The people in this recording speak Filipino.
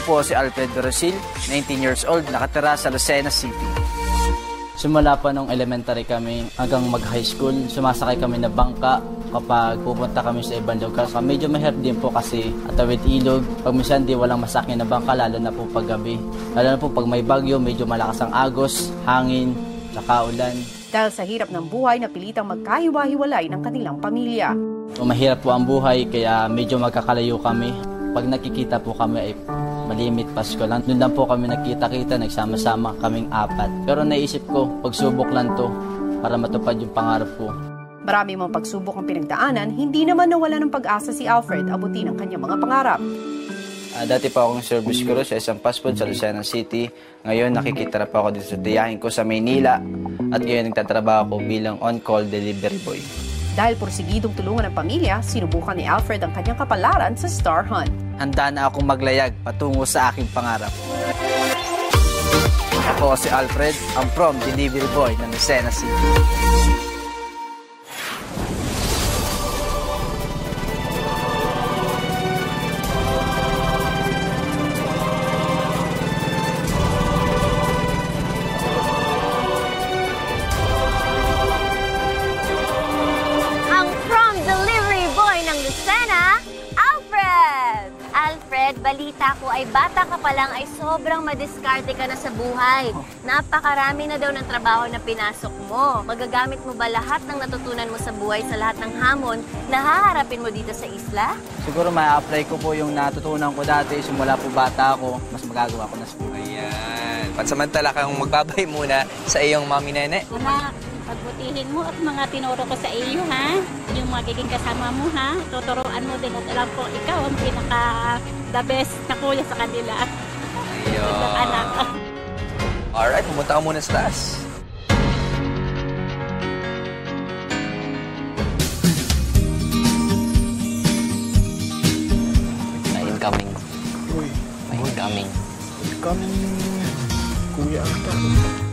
po si Alfred Rosil, 19 years old, nakatira sa Lucena City. Simula pa nung elementary kami hanggang mag-high school, sumasakay kami na bangka kapag pupunta kami sa ibang lugar. So, medyo mahirap din po kasi atawid ilog. Pag minsan di walang masakyan na bangka, lalo na po pag gabi. Lalo na po pag may bagyo, medyo malakas ang agos, hangin, saka ulan. Dahil sa hirap ng buhay, napilitang magkahiwa-hiwalay ng kanilang pamilya. So, mahirap po ang buhay kaya medyo magkakalayo kami. Pag nakikita po kami ay malimit Pasko lang. Doon lang po kami nagkita-kita, nagsama-sama kaming 4. Pero naisip ko, pagsubok lang to para matupad yung pangarap ko. Marami mong pagsubok ang pinagdaanan, hindi naman nawala ng pag-asa si Alfred abutin ang kanyang mga pangarap. Dati pa akong service crew sa isang fast food sa Lucena City. Ngayon nakikita na po ako dito sa tiyahin ko sa Maynila. At ngayon nagtatrabaho ako bilang on-call delivery boy. Dahil porsigidong tulungan ng pamilya, sinubukan ni Alfred ang kanyang kapalaran sa Star Hunt. Handa na akong maglayag patungo sa aking pangarap. Ako si Alfred, ang prom delivery boy ng Lucena City. Alfred, balita ko ay bata ka pa lang ay sobrang madiskarte ka na sa buhay. Napakarami na daw ng trabaho na pinasok mo. Magagamit mo ba lahat ng natutunan mo sa buhay sa lahat ng hamon na haharapin mo dito sa isla? Siguro ma-apply ko po yung natutunan ko dati. Simula po bata ako, mas magagawa ko na sa buhay. Ayan. Pansamantala kang magbabay muna sa iyong mami nene. Anak, pagbutihin mo at mga tinuro ko sa iyo, ha? Yung magiging kasama mo, ha? Tuturuan mo din at alam ko, ikaw ang pinaka-the best na kuya sa kanila. Ayun. Anak. Alright, pumunta ka muna sa taas. Incoming. Uy. Incoming. Incoming. Kuya ata.